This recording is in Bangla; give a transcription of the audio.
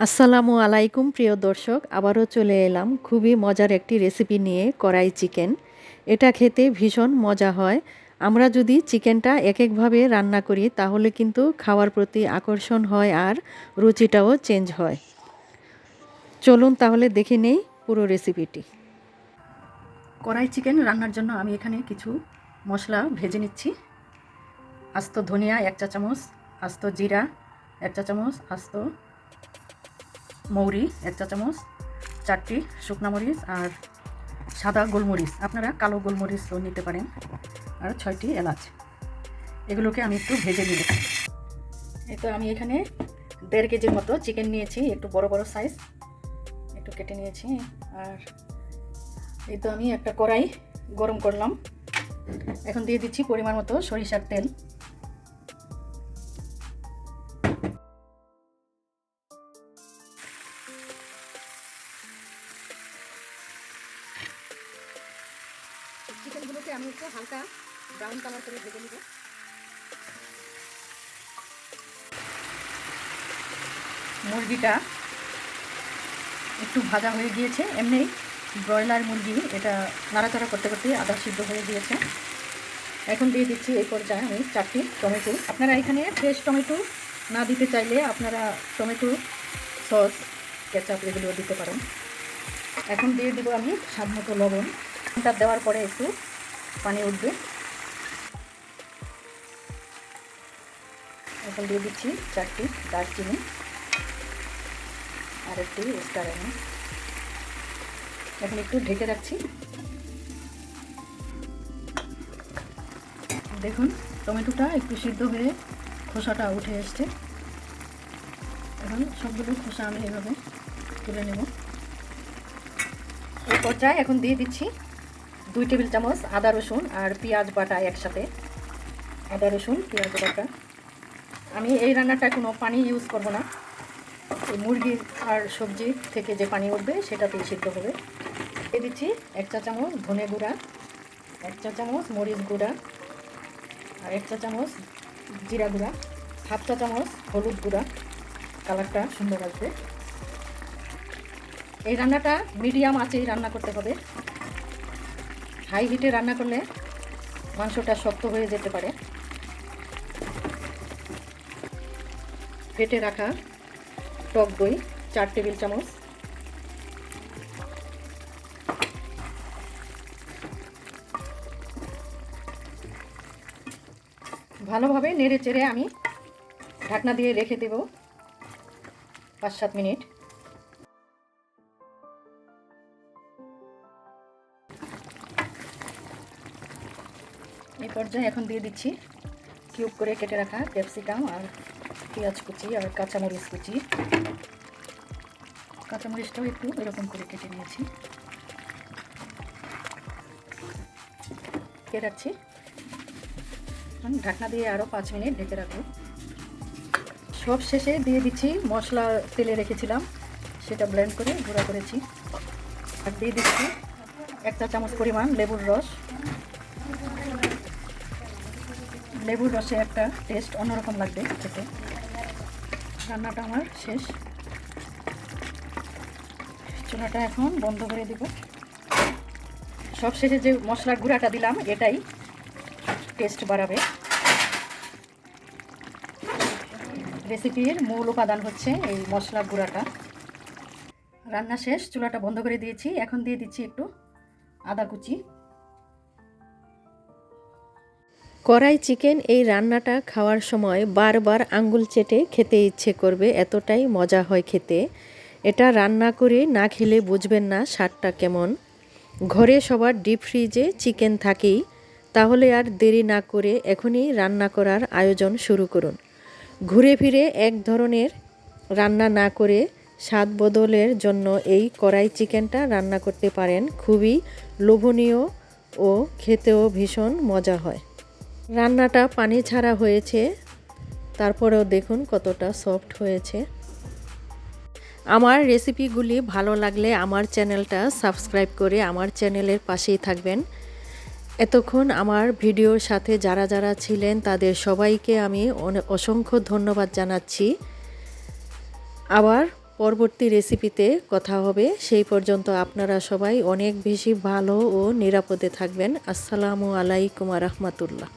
আসসালামু আলাইকুম প্রিয় দর্শক, আবারও চলে এলাম খুবই মজার একটি রেসিপি নিয়ে। কড়াই চিকেন, এটা খেতে ভীষণ মজা হয়। আমরা যদি চিকেনটা এক একভাবে রান্না করি তাহলে কিন্তু খাওয়ার প্রতি আকর্ষণ হয় আর রুচিটাও চেঞ্জ হয়। চলুন তাহলে দেখে নেই পুরো রেসিপিটি। কড়াই চিকেন রান্নার জন্য আমি এখানে কিছু মশলা ভেজে নিচ্ছি। আস্ত ধনিয়া 1 চা চামচ, আস্ত জিরা 1 চা চামচ, আস্ত মৌরি 1 চা চামচ, 4টি শুকনা মরিচ আর সাদা গোলমরিচ, আপনারা কালো গোলমরিচও নিতে পারেন, আর 6টি এলাচ। এগুলোকে আমি একটু ভেজে নিব। এই তো আমি এখানে 1.5 কেজির মতো চিকেন নিয়েছি, একটু বড় বড় সাইজ, একটু কেটে নিয়েছি। আর এই তো আমি একটা কড়াই গরম করলাম, এখন দিয়ে দিচ্ছি পরিমাণ মতো সরিষার তেল। চিকেনগুলোকে আমি একটু হালকা ব্রাউন কালার করে ভেজে নিব। মুরগিটা একটু ভাজা হয়ে গিয়েছে, এমনি ব্রয়লার মুরগি, এটা নাড়াচাড়া করতে করতে আদা সিদ্ধ হয়ে গিয়েছে। এখন দিয়ে দিচ্ছি এই পর্যায়ে আমি 4টি টমেটো। আপনারা এখানে ফ্রেশ টমেটো না দিতে চাইলে আপনারা টমেটো সস, কেচাপ এগুলো দিতে পারেন। এখন দিয়ে দেবো আমি স্বাদ মতো লবণ। এটা দেওয়ার পরে একটু পানি উঠবে। এখন দিয়ে দিচ্ছি 4টি দারচিনি আর একটি স্টার এনিস। এখন একটু ঢেকে রাখছি। দেখুন টমেটোটা একটু সিদ্ধ হয়ে খোসাটা উঠে এসছে। এখন সবগুলো খোসা আমি এভাবে তুলে নেব। এই পর্যায়ে এখন দিয়ে দিচ্ছি 2 টেবিল চামচ আদা রসুন আর পেঁয়াজ বাটা একসাথে। আদা রসুন পেঁয়াজ বাটা। আমি এই রান্নাটা কোনো পানি ইউজ করব না, এই মুরগির আর সবজি থেকে যে পানি উঠবে সেটাতেই সিদ্ধ হবে। দিয়ে দিচ্ছি 1 চা চামচ ধনে গুঁড়া, 1 চা চামচ মরিচ গুঁড়া আর 1 চা চামচ জিরা গুঁড়া, 1/2 চা চামচ হলুদ গুঁড়া, কালারটা সুন্দর আসবে। এই রান্নাটা মিডিয়াম আঁচেই রান্না করতে হবে। হাই হিটে রান্না করলে মাংসটা শক্ত হয়ে যেতে পারে। ফেটে রাখা টক দই 4 টেবিল চামচ, ভালোভাবে নেড়ে চেড়ে আমি ঢাকনা দিয়ে রেখে দেব 5-7 মিনিট। এই পর্যায়ে এখন দিয়ে দিচ্ছি কিউব করে কেটে রাখা ক্যাপসিকাম আর পেঁয়াজ কুচি আর কাঁচামরিচ কুচি। কাঁচামরিচটাও একটু এরকম করে কেটে নিয়েছি, কেটে রাখছি। ঢাকনা দিয়ে আরও 5 মিনিট ঢেকে রাখবো। সব শেষে দিয়ে দিচ্ছি মশলা, তেলে রেখেছিলাম সেটা ব্লেন্ড করে গুঁড়া করেছি। আর দিয়ে দিচ্ছি 1 চা চামচ পরিমাণ লেবুর রস। লেবুর রসে একটা টেস্ট অন্যরকম লাগবে খেতে। রান্নাটা আমার শেষ, চুলাটা এখন বন্ধ করে দেব। সবশেষে যে মশলার গুঁড়াটা দিলাম এটাই টেস্ট বাড়াবে। রেসিপির মূল উপাদান হচ্ছে এই মশলার গুঁড়াটা। রান্না শেষ, চুলাটা বন্ধ করে দিয়েছি। এখন দিয়ে দিচ্ছি একটু আদা কুচি। কড়াই চিকেন এই রান্নাটা খাওয়ার সময় বারবার আঙ্গুল চেটে খেতে ইচ্ছে করবে, এতটাই মজা হয় খেতে। এটা রান্না করে না খেলে বুঝবেন না স্বাদটা কেমন। ঘরে সবার ডিপ ফ্রিজে চিকেন থাকেই, তাহলে আর দেরি না করে এখনই রান্না করার আয়োজন শুরু করুন। ঘুরে ফিরে এক ধরনের রান্না না করে স্বাদ বদলের জন্য এই কড়াই চিকেনটা রান্না করতে পারেন। খুবই লোভনীয় ও খেতেও ভীষণ মজা হয়। রান্নাটা পানি ছাড়া হয়েছে, তারপরেও দেখুন কতটা সফট হয়েছে। আমার রেসিপিগুলি ভালো লাগলে আমার চ্যানেলটা সাবস্ক্রাইব করে আমার চ্যানেলের পাশেই থাকবেন। এতক্ষণ আমার ভিডিওর সাথে যারা যারা ছিলেন তাদের সবাইকে আমি অসংখ্য ধন্যবাদ জানাচ্ছি। আবার পরবর্তী রেসিপিতে কথা হবে। সেই পর্যন্ত আপনারা সবাই অনেক বেশি ভালো ও নিরাপদে থাকবেন। আসসালামু আলাইকুম ওয়া রাহমাতুল্লাহ।